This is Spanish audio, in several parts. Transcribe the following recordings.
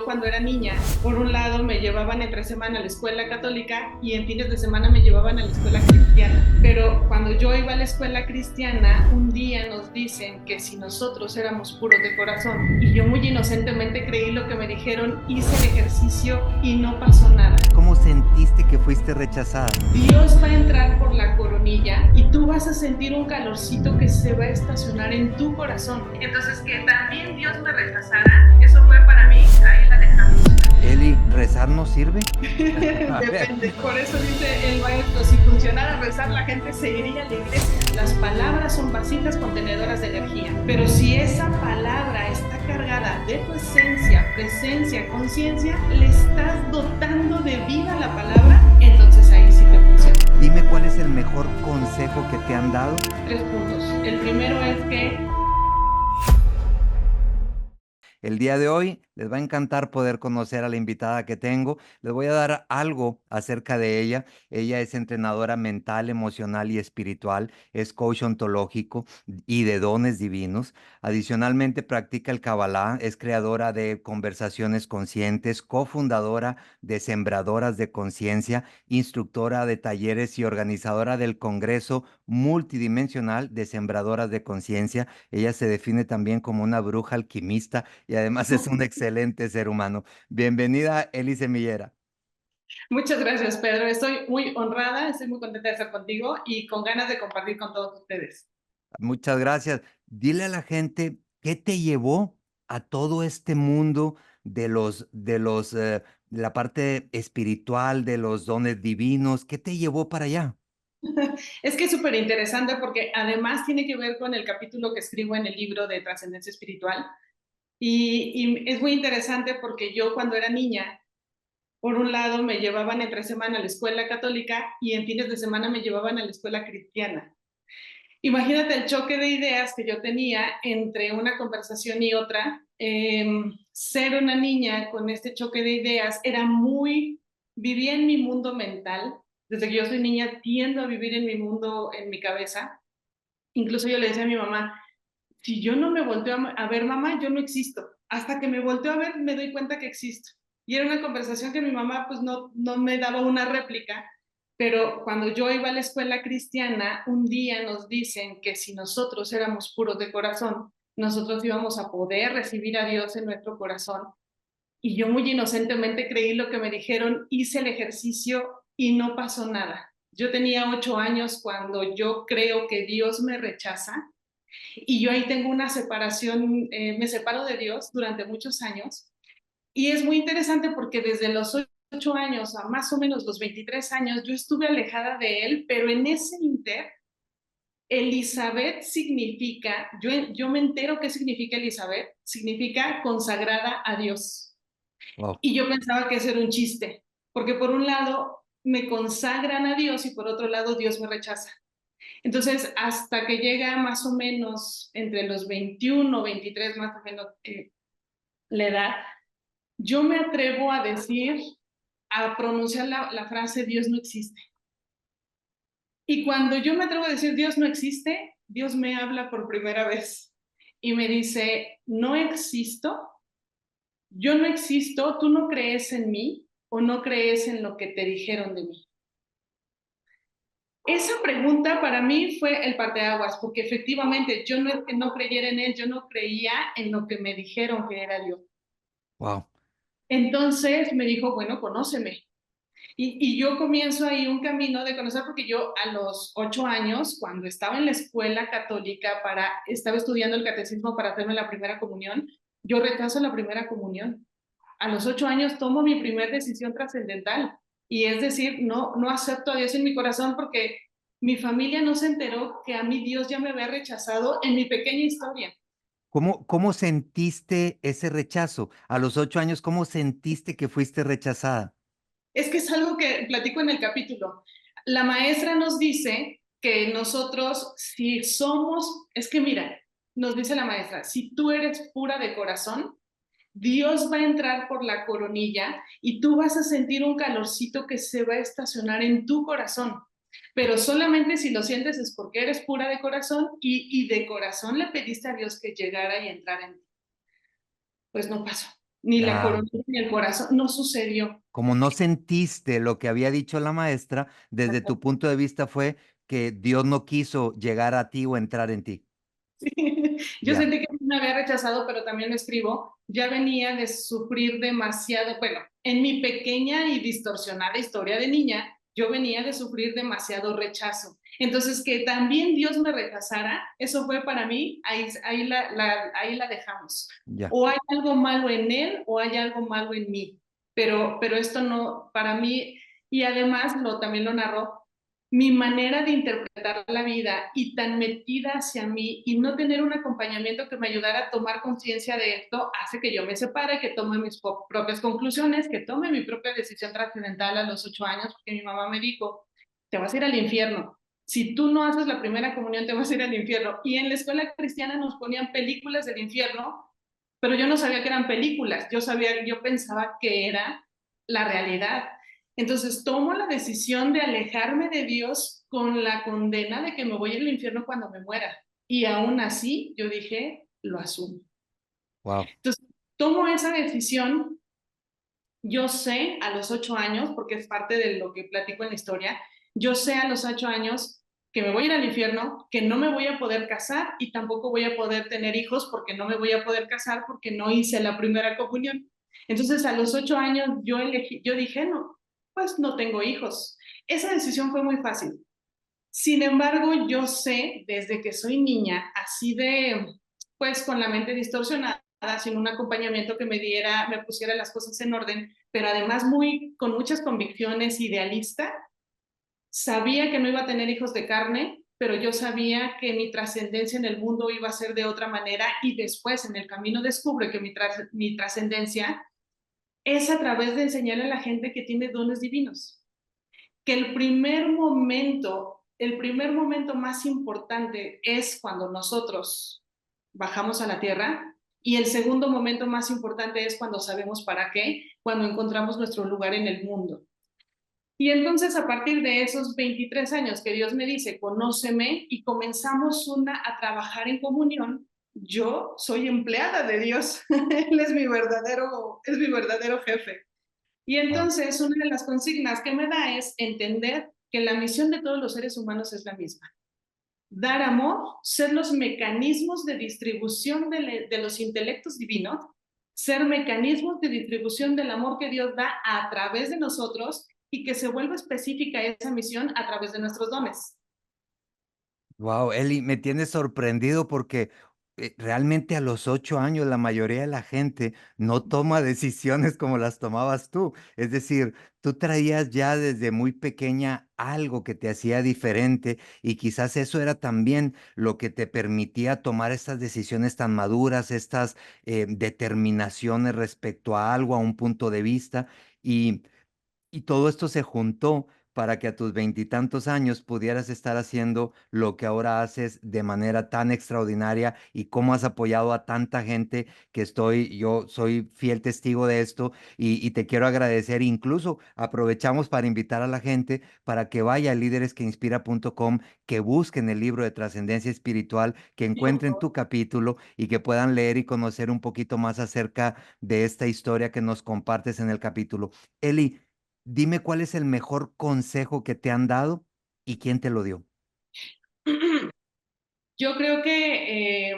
cuando era niña, por un lado me llevaban entre semana a la escuela católica y en fines de semana me llevaban a la escuela cristiana. Pero cuando yo iba a la escuela cristiana, un día nos dicen que si nosotros éramos puros de corazón, y yo muy inocentemente creí lo que me dijeron, hice el ejercicio y no pasó nada. ¿Cómo sentiste que fuiste rechazada? Dios va a entrar por la coronilla y tú vas a sentir un calorcito que se va a estacionar en tu corazón. Entonces, que también Dios me rechazara, eso fue para mí, ahí la dejamos. Eli, ¿rezar no sirve? Depende. Por eso dice el maestro, si funcionara rezar, la gente se iría a la iglesia. Las palabras son vasijas contenedoras de energía. Pero si esa palabra está cargada de tu esencia, presencia, conciencia, le estás dotando de vida a la palabra, entonces ahí sí te funciona. Dime cuál es el mejor consejo que te han dado. 3 puntos. El primero es que El día de hoy les va a encantar poder conocer a la invitada que tengo. Les voy a dar algo acerca de ella. Ella es entrenadora mental, emocional y espiritual, es coach ontológico y de dones divinos. Adicionalmente practica el Kabbalah, es creadora de conversaciones conscientes, cofundadora de Sembradoras de Conciencia, instructora de talleres y organizadora del Congreso Multidimensional de Sembradoras de Conciencia. Ella se define también como una bruja alquimista y además es un excelente ser humano. Bienvenida, Eli Semillera. muchas gracias, Pedro. Estoy muy honrada, estoy muy contenta de estar contigo y con ganas de compartir con todos ustedes. Muchas gracias. Dile a la gente qué te llevó a todo este mundo de la parte espiritual, de los dones divinos. ¿Qué te llevó para allá? Es que es súper interesante porque además tiene que ver con el capítulo que escribo en el libro de Trascendencia Espiritual. Y es muy interesante porque yo cuando era niña, por un lado me llevaban entre semana a la escuela católica y en fines de semana me llevaban a la escuela cristiana. Imagínate el choque de ideas que yo tenía entre una conversación y otra. Ser una niña con este choque de ideas era muy, vivía en mi mundo mental. Desde que yo soy niña tiendo a vivir en mi mundo, en mi cabeza. Incluso yo le decía a mi mamá, si yo no me volteo a ver, mamá, yo no existo. Hasta que me volteo a ver, me doy cuenta que existo. Y era una conversación que mi mamá pues no me daba una réplica, pero cuando yo iba a la escuela cristiana, un día nos dicen que si nosotros éramos puros de corazón, nosotros íbamos a poder recibir a Dios en nuestro corazón. Y yo muy inocentemente creí lo que me dijeron, hice el ejercicio y no pasó nada. Yo tenía 8 años cuando yo creo que Dios me rechaza y yo ahí tengo una separación, me separo de Dios durante muchos años. Y es muy interesante porque desde los 8 años a más o menos los 23 años yo estuve alejada de Él, pero en ese inter, Elizabeth significa, yo me entero qué significa Elizabeth, significa consagrada a Dios. Wow. Y yo pensaba que ese era un chiste, porque por un lado me consagran a Dios y por otro lado Dios me rechaza. Entonces, hasta que llega más o menos entre los 21 o 23, más o menos la edad, yo me atrevo a decir, a pronunciar la frase Dios no existe. Y cuando yo me atrevo a decir Dios no existe, Dios me habla por primera vez y me dice, no existo, yo no existo, tú no crees en mí o no crees en lo que te dijeron de mí. Esa pregunta para mí fue el parteaguas, porque efectivamente yo no es que no creyera en él, yo no creía en lo que me dijeron que era Dios. Wow. Entonces me dijo, bueno, conóceme. Y yo comienzo ahí un camino de conocer, porque yo a los 8 años, cuando estaba en la escuela católica, estaba estudiando el catecismo para hacerme la primera comunión, yo rechazo la primera comunión. A los 8 años tomo mi primera decisión trascendental. Y es decir, no acepto a Dios en mi corazón porque mi familia no se enteró que a mí Dios ya me había rechazado en mi pequeña historia. ¿Cómo sentiste ese rechazo? A los 8 años, ¿cómo sentiste que fuiste rechazada? Es que es algo que platico en el capítulo. La maestra nos dice que nosotros, si somos, es que mira, nos dice la maestra, si tú eres pura de corazón, Dios va a entrar por la coronilla y tú vas a sentir un calorcito que se va a estacionar en tu corazón. Pero solamente si lo sientes es porque eres pura de corazón y de corazón le pediste a Dios que llegara y entrara en ti. Pues no pasó. ni la Ah, coronilla, ni el corazón, no sucedió. como no sentiste lo que había dicho la maestra, desde tu punto de vista fue que Dios no quiso llegar a ti o entrar en ti. Sí. Yo Ya, sentí que me había rechazado, pero también escribo, ya venía de sufrir demasiado, bueno, en mi pequeña y distorsionada historia de niña, yo venía de sufrir demasiado rechazo. Entonces, que también Dios me rechazara, eso fue para mí, ahí la dejamos. ya. O hay algo malo en él o hay algo malo en mí, pero esto no, para mí, y además también lo narró, mi manera de interpretar la vida y tan metida hacia mí y no tener un acompañamiento que me ayudara a tomar conciencia de esto hace que yo me separe, que tome mis propias conclusiones, que tome mi propia decisión trascendental a los 8 años, porque mi mamá me dijo, te vas a ir al infierno. Si tú no haces la primera comunión, te vas a ir al infierno. Y en la escuela cristiana nos ponían películas del infierno, pero yo no sabía que eran películas, yo pensaba que era la realidad. Entonces tomo la decisión de alejarme de Dios con la condena de que me voy al infierno cuando me muera. Y aún así, yo dije, lo asumo. Wow. Entonces, tomo esa decisión. Yo sé a los 8 años, porque es parte de lo que platico en la historia, yo sé a los 8 años que me voy a ir al infierno, que no me voy a poder casar y tampoco voy a poder tener hijos porque no me voy a poder casar porque no hice la primera comunión. Entonces a los 8 años yo dije, no, pues no tengo hijos. Esa decisión fue muy fácil. Sin embargo, yo sé desde que soy niña, así de, pues con la mente distorsionada, sin un acompañamiento que me pusiera las cosas en orden, pero además con muchas convicciones, idealista, sabía que no iba a tener hijos de carne, pero yo sabía que mi trascendencia en el mundo iba a ser de otra manera y después en el camino descubre que mi trascendencia es a través de enseñarle a la gente que tiene dones divinos, que el primer momento más importante es cuando nosotros bajamos a la tierra y el segundo momento más importante es cuando sabemos para qué, cuando encontramos nuestro lugar en el mundo. Y entonces a partir de esos 23 años que Dios me dice, conóceme y comenzamos a trabajar en comunión, yo soy empleada de Dios, Él es mi verdadero jefe. Y Wow. entonces una de las consignas que me da es entender que la misión de todos los seres humanos es la misma. Dar amor, ser los mecanismos de distribución de los intelectos divinos, ser mecanismos de distribución del amor que Dios da a través de nosotros y que se vuelva específica esa misión a través de nuestros dones. Wow, Eli, me tienes sorprendido porque realmente a los 8 años la mayoría de la gente no toma decisiones como las tomabas tú. Es decir, tú traías ya desde muy pequeña algo que te hacía diferente y quizás eso era también lo que te permitía tomar estas decisiones tan maduras, estas determinaciones respecto a algo, a un punto de vista. Y y todo esto se juntó para que a tus veintitantos años pudieras estar haciendo lo que ahora haces de manera tan extraordinaria y cómo has apoyado a tanta gente yo soy fiel testigo de esto y te quiero agradecer. Incluso aprovechamos para invitar a la gente para que vaya a líderesqueinspira.com, que busquen el libro de trascendencia espiritual, que Sí, por encuentren tu favor. capítulo y que puedan leer y conocer un poquito más acerca de esta historia que nos compartes en el capítulo. Eli, dime cuál es el mejor consejo que te han dado y quién te lo dio. Yo creo que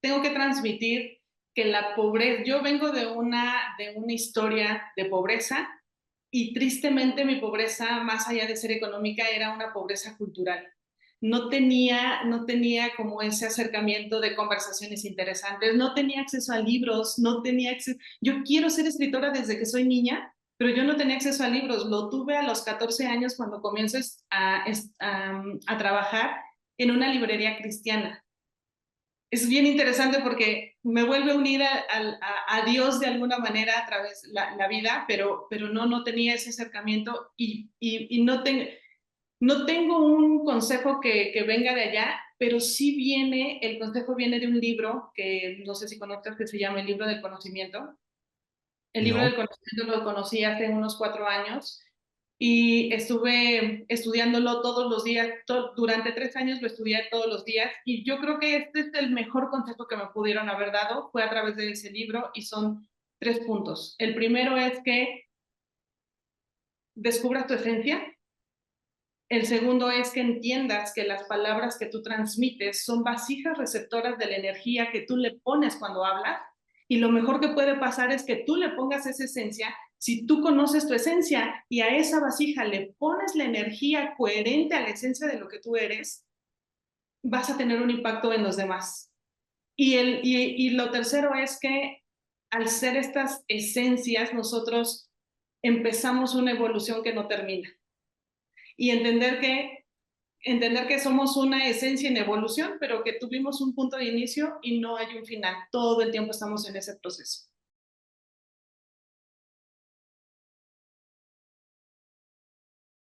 tengo que transmitir que la pobreza, yo vengo de una historia de pobreza y tristemente mi pobreza, más allá de ser económica, era una pobreza cultural. No tenía como ese acercamiento de conversaciones interesantes, no tenía acceso a libros, no tenía acceso. Yo quiero ser escritora desde que soy niña, pero yo no tenía acceso a libros. Lo tuve a los 14 años cuando comienzo a trabajar en una librería cristiana. Es bien interesante porque me vuelve a unir a Dios de alguna manera a través de la vida, pero no tenía ese acercamiento y no tengo un consejo que venga de allá, pero sí el consejo viene de un libro que no sé si conozcas, que se llama El libro del conocimiento. El libro del No, conocimiento lo conocí hace unos 4 años y estuve estudiándolo todos los días, durante 3 años lo estudié todos los días y yo creo que este es el mejor consejo que me pudieron haber dado, fue a través de ese libro y son 3 puntos. El primero es que descubras tu esencia. El segundo es que entiendas que las palabras que tú transmites son vasijas receptoras de la energía que tú le pones cuando hablas y lo mejor que puede pasar es que tú le pongas esa esencia. Si tú conoces tu esencia y a esa vasija le pones la energía coherente a la esencia de lo que tú eres, vas a tener un impacto en los demás. Y lo tercero es que al ser estas esencias, nosotros empezamos una evolución que no termina. Y entender que somos una esencia en evolución, pero que tuvimos un punto de inicio y no hay un final. Todo el tiempo estamos en ese proceso.